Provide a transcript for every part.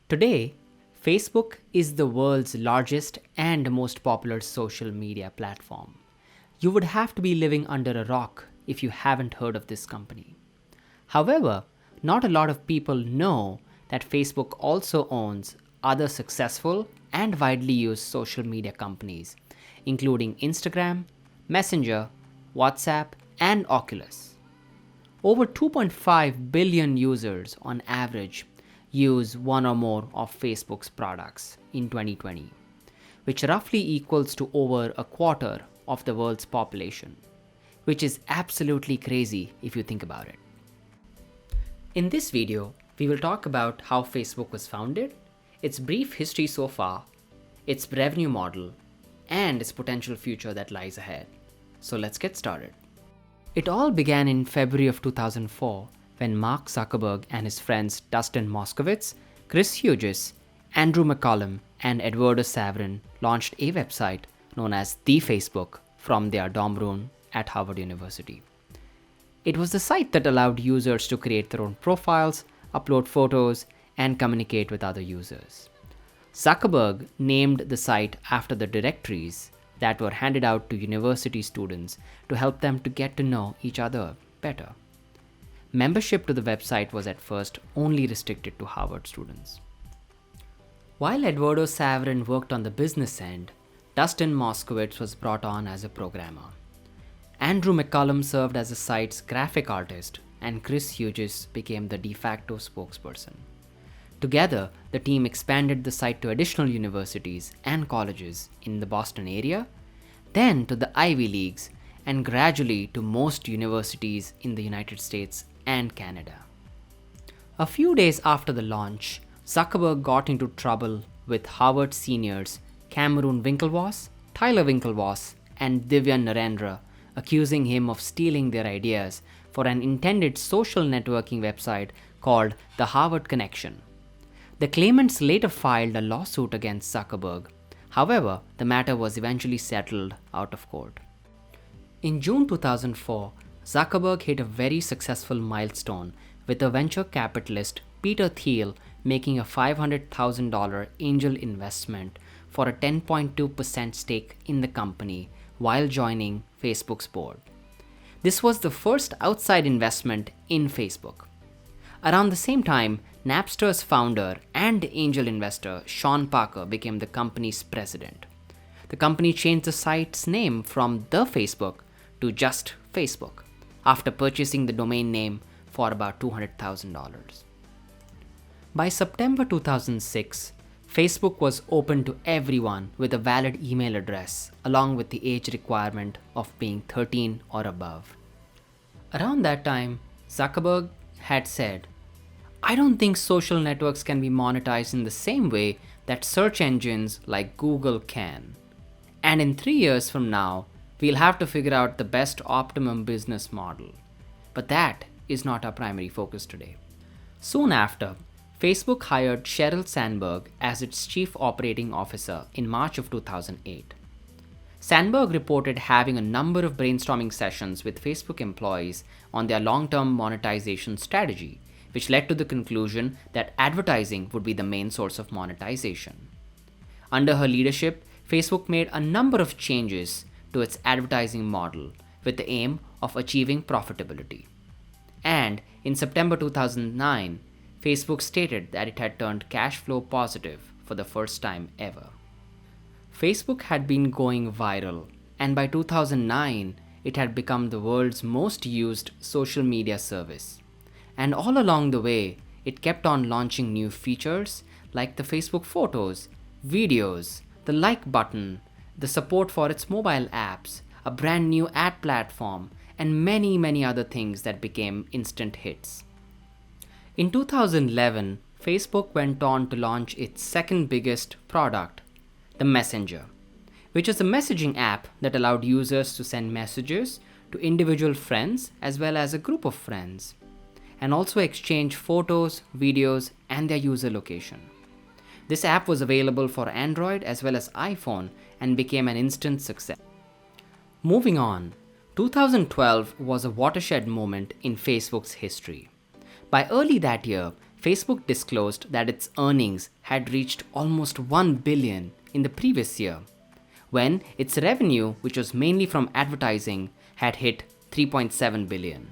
Today, Facebook is the world's largest and most popular social media platform. You would have to be living under a rock if you haven't heard of this company. However, not a lot of people know that Facebook also owns other successful and widely used social media companies, including Instagram, Messenger, WhatsApp, and Oculus. Over 2.5 billion users on average use one or more of Facebook's products in 2020, which roughly equals to over a quarter of the world's population, which is absolutely crazy if you think about it. In this video, we will talk about how Facebook was founded, its brief history so far, its revenue model, and its potential future that lies ahead. So let's get started. It all began in February of 2004 when Mark Zuckerberg and his friends Dustin Moskovitz, Chris Hughes, Andrew McCollum, and Eduardo Saverin launched a website known as The Facebook from their dorm room at Harvard University. It was the site that allowed users to create their own profiles, upload photos, and communicate with other users. Zuckerberg named the site after the directories that were handed out to university students to help them to get to know each other better. Membership to the website was at first only restricted to Harvard students. While Eduardo Saverin worked on the business end, Dustin Moskovitz was brought on as a programmer. Andrew McCollum served as the site's graphic artist, and Chris Hughes became the de facto spokesperson. Together, the team expanded the site to additional universities and colleges in the Boston area, then to the Ivy Leagues, and gradually to most universities in the United States and Canada. A few days after the launch, Zuckerberg got into trouble with Harvard seniors Cameron Winklevoss, Tyler Winklevoss, and Divya Narendra, accusing him of stealing their ideas for an intended social networking website called the Harvard Connection. The claimants later filed a lawsuit against Zuckerberg. However, the matter was eventually settled out of court. In June 2004, Zuckerberg hit a very successful milestone with a venture capitalist Peter Thiel making a $500,000 angel investment for a 10.2% stake in the company while joining Facebook's board. This was the first outside investment in Facebook. Around the same time, Napster's founder and angel investor Sean Parker became the company's president. The company changed the site's name from The Facebook to just Facebook after purchasing the domain name for about $200,000. By September 2006, Facebook was open to everyone with a valid email address, along with the age requirement of being 13 or above. Around that time, Zuckerberg had said, "I don't think social networks can be monetized in the same way that search engines like Google can. And in 3 years from now, we'll have to figure out the best optimum business model. But that is not our primary focus today." Soon after, Facebook hired Sheryl Sandberg as its chief operating officer in March of 2008. Sandberg reported having a number of brainstorming sessions with Facebook employees on their long-term monetization strategy, which led to the conclusion that advertising would be the main source of monetization. Under her leadership, Facebook made a number of changes to its advertising model with the aim of achieving profitability. And in September 2009, Facebook stated that it had turned cash flow positive for the first time ever. Facebook had been going viral, and by 2009, it had become the world's most used social media service. And all along the way, it kept on launching new features like the Facebook Photos, videos, the like button, the support for its mobile apps, a brand new ad platform, and many other things that became instant hits. In 2011, Facebook went on to launch its second biggest product, the Messenger, which is a messaging app that allowed users to send messages to individual friends as well as a group of friends, and also exchange photos, videos, and their user location. This app was available for Android as well as iPhone and became an instant success. Moving on, 2012 was a watershed moment in Facebook's history. By early that year, Facebook disclosed that its earnings had reached almost 1 billion in the previous year, when its revenue, which was mainly from advertising, had hit 3.7 billion.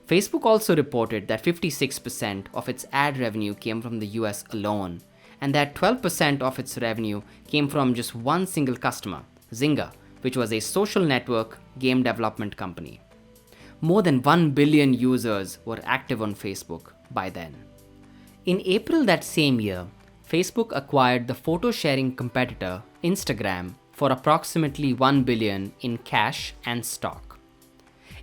Facebook also reported that 56% of its ad revenue came from the US alone, and that 12% of its revenue came from just one single customer, Zynga, which was a social network game development company. More than 1 billion users were active on Facebook by then. In April that same year, Facebook acquired the photo sharing competitor Instagram for approximately 1 billion in cash and stock.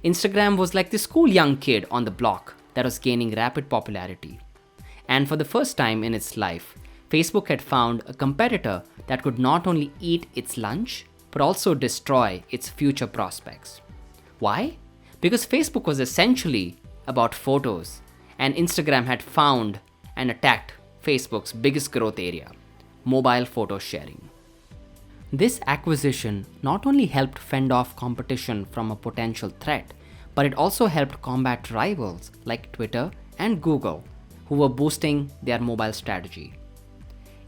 Instagram was like this cool young kid on the block that was gaining rapid popularity. And for the first time in its life, Facebook had found a competitor that could not only eat its lunch, but also destroy its future prospects. Why? Because Facebook was essentially about photos, and Instagram had found and attacked Facebook's biggest growth area, mobile photo sharing. This acquisition not only helped fend off competition from a potential threat, but it also helped combat rivals like Twitter and Google, who were boosting their mobile strategy.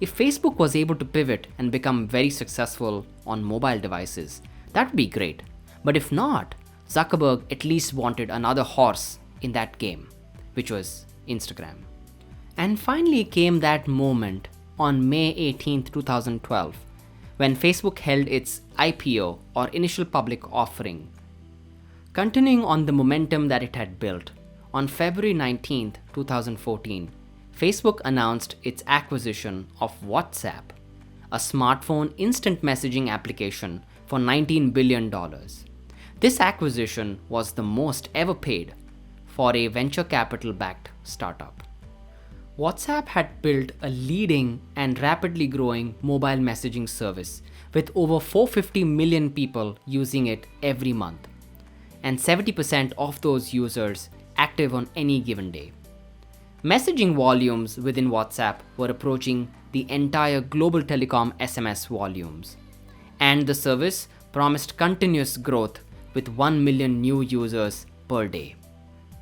If Facebook was able to pivot and become very successful on mobile devices, that would be great. But if not, Zuckerberg at least wanted another horse in that game, which was Instagram. And finally came that moment on May 18, 2012, when Facebook held its IPO, or initial public offering. Continuing on the momentum that it had built, on February 19, 2014, Facebook announced its acquisition of WhatsApp, a smartphone instant messaging application, for $19 billion. This acquisition was the most ever paid for a venture capital-backed startup. WhatsApp had built a leading and rapidly growing mobile messaging service with over 450 million people using it every month, and 70% of those users active on any given day. Messaging volumes within WhatsApp were approaching the entire global telecom SMS volumes, and the service promised continuous growth with 1 million new users per day.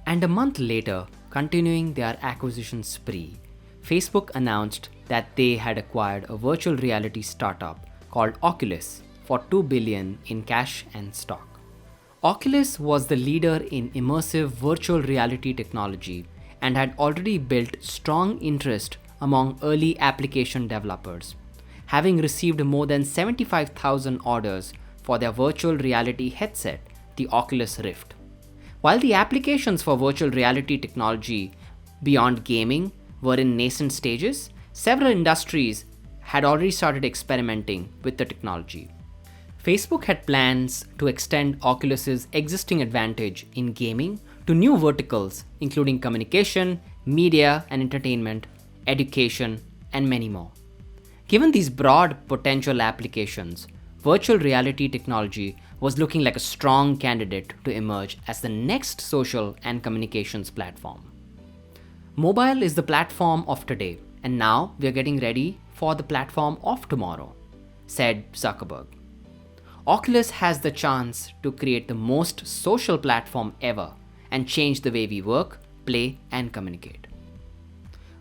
And a month later, continuing their acquisition spree, Facebook announced that they had acquired a virtual reality startup called Oculus for $2 billion in cash and stock. Oculus was the leader in immersive virtual reality technology and had already built strong interest among early application developers, having received more than 75,000 orders for their virtual reality headset, the Oculus Rift. While the applications for virtual reality technology beyond gaming were in nascent stages, several industries had already started experimenting with the technology. Facebook had plans to extend Oculus's existing advantage in gaming to new verticals, including communication, media and entertainment, education, and many more. Given these broad potential applications, virtual reality technology was looking like a strong candidate to emerge as the next social and communications platform. Mobile is the platform of today, and now we are getting ready for the platform of tomorrow, said Zuckerberg. Oculus has the chance to create the most social platform ever and change the way we work, play, and communicate.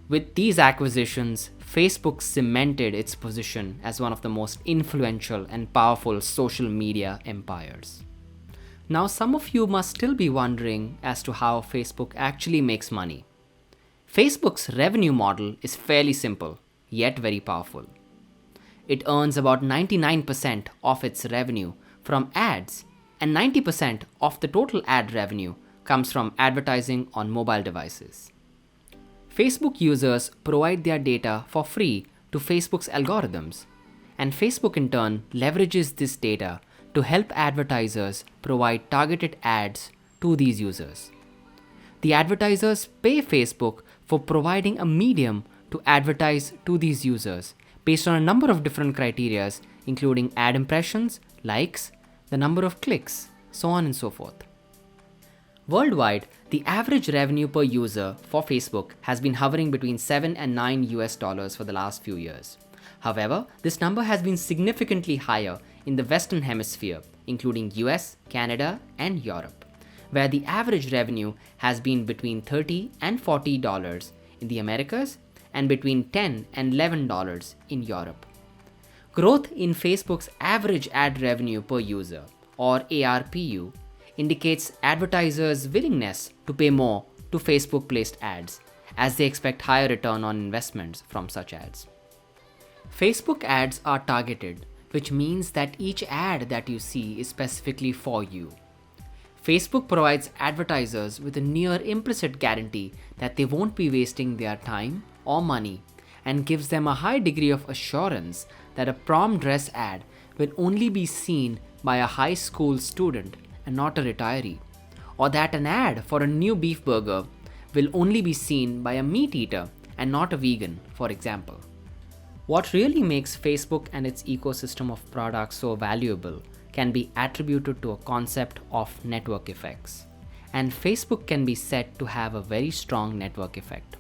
With these acquisitions, Facebook cemented its position as one of the most influential and powerful social media empires. Now, some of you must still be wondering as to how Facebook actually makes money. Facebook's revenue model is fairly simple, yet very powerful. It earns about 99% of its revenue from ads, and 90% of the total ad revenue comes from advertising on mobile devices. Facebook users provide their data for free to Facebook's algorithms, and Facebook in turn leverages this data to help advertisers provide targeted ads to these users. The advertisers pay Facebook for providing a medium to advertise to these users based on a number of different criteria, including ad impressions, likes, the number of clicks, so on and so forth. Worldwide, the average revenue per user for Facebook has been hovering between $7 and $9 for the last few years. However, this number has been significantly higher in the Western Hemisphere, including US, Canada, and Europe, where the average revenue has been between $30 and $40 in the Americas and between $10 and $11 in Europe. Growth in Facebook's average ad revenue per user, or ARPU, indicates advertisers' willingness to pay more to Facebook-placed ads, as they expect higher return on investments from such ads. Facebook ads are targeted, which means that each ad that you see is specifically for you. Facebook provides advertisers with a near implicit guarantee that they won't be wasting their time or money, and gives them a high degree of assurance that a prom dress ad will only be seen by a high school student and not a retiree, or that an ad for a new beef burger will only be seen by a meat eater and not a vegan, for example. What really makes Facebook and its ecosystem of products so valuable can be attributed to a concept of network effects, and Facebook can be said to have a very strong network effect.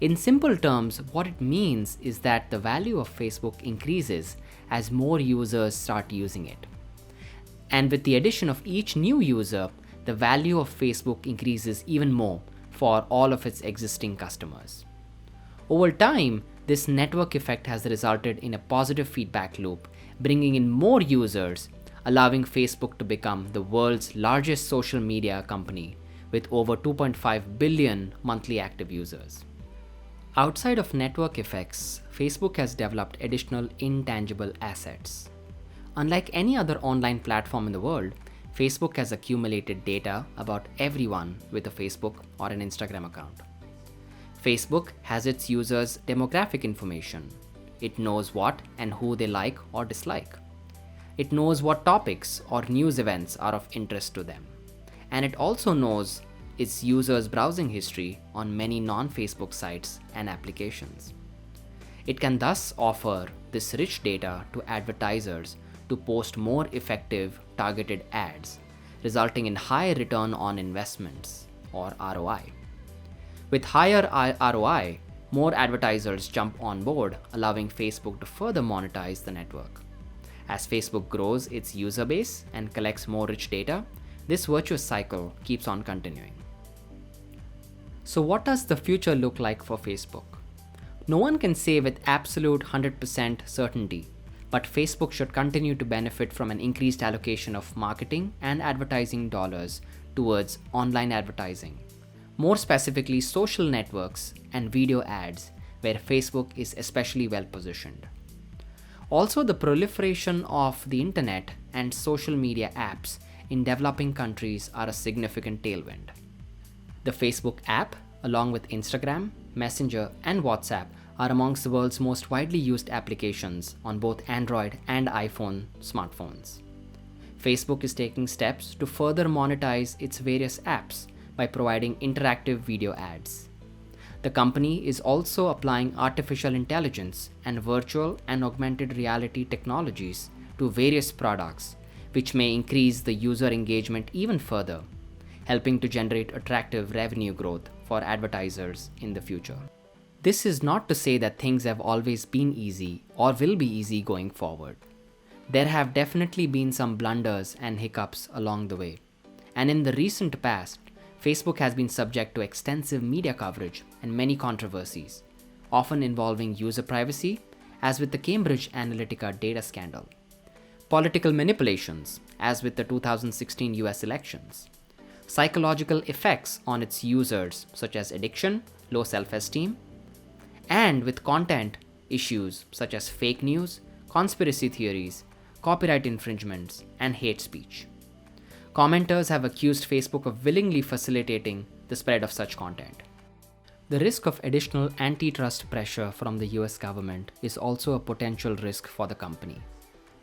In simple terms, what it means is that the value of Facebook increases as more users start using it. And with the addition of each new user, the value of Facebook increases even more for all of its existing customers. Over time, this network effect has resulted in a positive feedback loop, bringing in more users, allowing Facebook to become the world's largest social media company with over 2.5 billion monthly active users. Outside of network effects, Facebook has developed additional intangible assets. Unlike any other online platform in the world, Facebook has accumulated data about everyone with a Facebook or an Instagram account. Facebook has its users' demographic information. It knows what and who they like or dislike. It knows what topics or news events are of interest to them. And it also knows its users' browsing history on many non-Facebook sites and applications. It can thus offer this rich data to advertisers to post more effective targeted ads, resulting in high return on investments, or ROI. With higher ROI, more advertisers jump on board, allowing Facebook to further monetize the network. As Facebook grows its user base and collects more rich data, this virtuous cycle keeps on continuing. So what does the future look like for Facebook? No one can say with absolute 100% certainty, but Facebook should continue to benefit from an increased allocation of marketing and advertising dollars towards online advertising, more specifically social networks and video ads, where Facebook is especially well positioned. Also, the proliferation of the internet and social media apps in developing countries are a significant tailwind. The Facebook app, along with Instagram, Messenger, and WhatsApp, are amongst the world's most widely used applications on both Android and iPhone smartphones. Facebook is taking steps to further monetize its various apps by providing interactive video ads. The company is also applying artificial intelligence and virtual and augmented reality technologies to various products, which may increase the user engagement even further, helping to generate attractive revenue growth for advertisers in the future. This is not to say that things have always been easy or will be easy going forward. There have definitely been some blunders and hiccups along the way. And in the recent past, Facebook has been subject to extensive media coverage and many controversies, often involving user privacy, as with the Cambridge Analytica data scandal, political manipulations, as with the 2016 US elections, psychological effects on its users such as addiction, low self-esteem, and with content issues such as fake news, conspiracy theories, copyright infringements, and hate speech. Commenters have accused Facebook of willingly facilitating the spread of such content. The risk of additional antitrust pressure from the US government is also a potential risk for the company.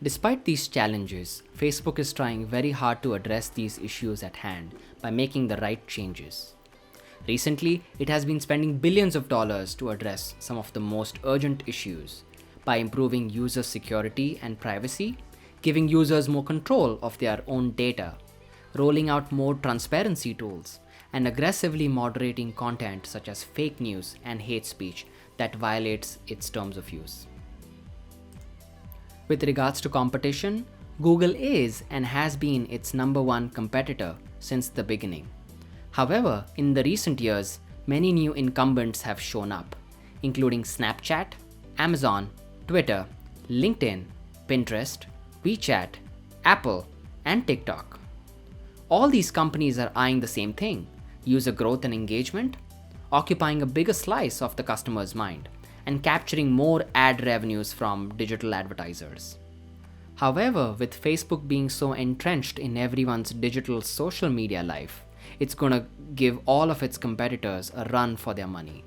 Despite these challenges, Facebook is trying very hard to address these issues at hand by making the right changes. Recently, it has been spending billions of dollars to address some of the most urgent issues by improving user security and privacy, giving users more control of their own data, rolling out more transparency tools, and aggressively moderating content such as fake news and hate speech that violates its terms of use. With regards to competition, Google is and has been its #1 competitor since the beginning. However, in the recent years, many new incumbents have shown up, including Snapchat, Amazon, Twitter, LinkedIn, Pinterest, WeChat, Apple, and TikTok. All these companies are eyeing the same thing: user growth and engagement, occupying a bigger slice of the customer's mind, and capturing more ad revenues from digital advertisers. However, with Facebook being so entrenched in everyone's digital social media life, it's gonna give all of its competitors a run for their money.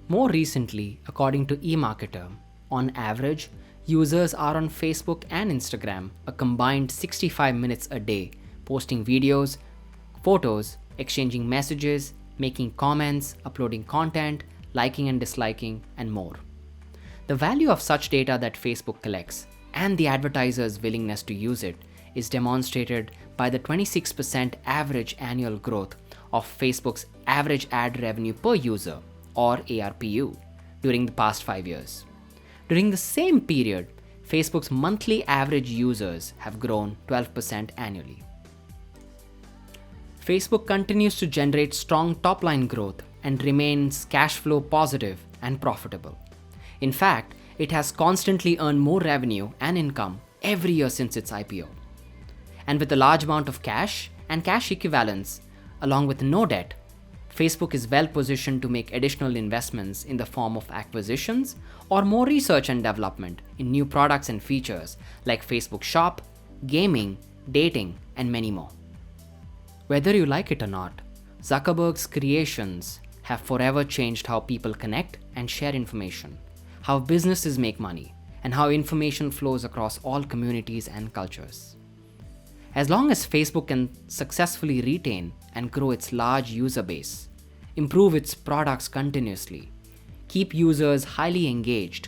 More recently, according to eMarketer, on average, users are on Facebook and Instagram a combined 65 minutes a day, posting videos, photos, exchanging messages, making comments, uploading content, liking and disliking, and more. The value of such data that Facebook collects and the advertisers' willingness to use it is demonstrated by the 26% average annual growth of Facebook's average ad revenue per user, or ARPU, during the past 5 years. During the same period, Facebook's monthly average users have grown 12% annually. Facebook continues to generate strong top-line growth and remains cash flow positive and profitable. In fact, it has constantly earned more revenue and income every year since its IPO. And with a large amount of cash and cash equivalents, along with no debt, Facebook is well positioned to make additional investments in the form of acquisitions or more research and development in new products and features like Facebook Shop, gaming, dating, and many more. Whether you like it or not, Zuckerberg's creations have forever changed how people connect and share information, how businesses make money, and how information flows across all communities and cultures. As long as Facebook can successfully retain and grow its large user base, improve its products continuously, keep users highly engaged,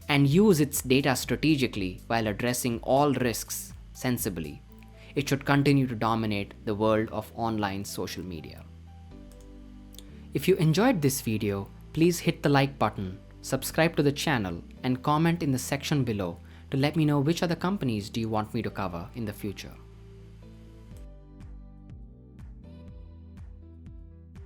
and use its data strategically while addressing all risks sensibly, it should continue to dominate the world of online social media. If you enjoyed this video, please hit the like button, subscribe to the channel, and comment in the section below to let me know which other companies do you want me to cover in the future.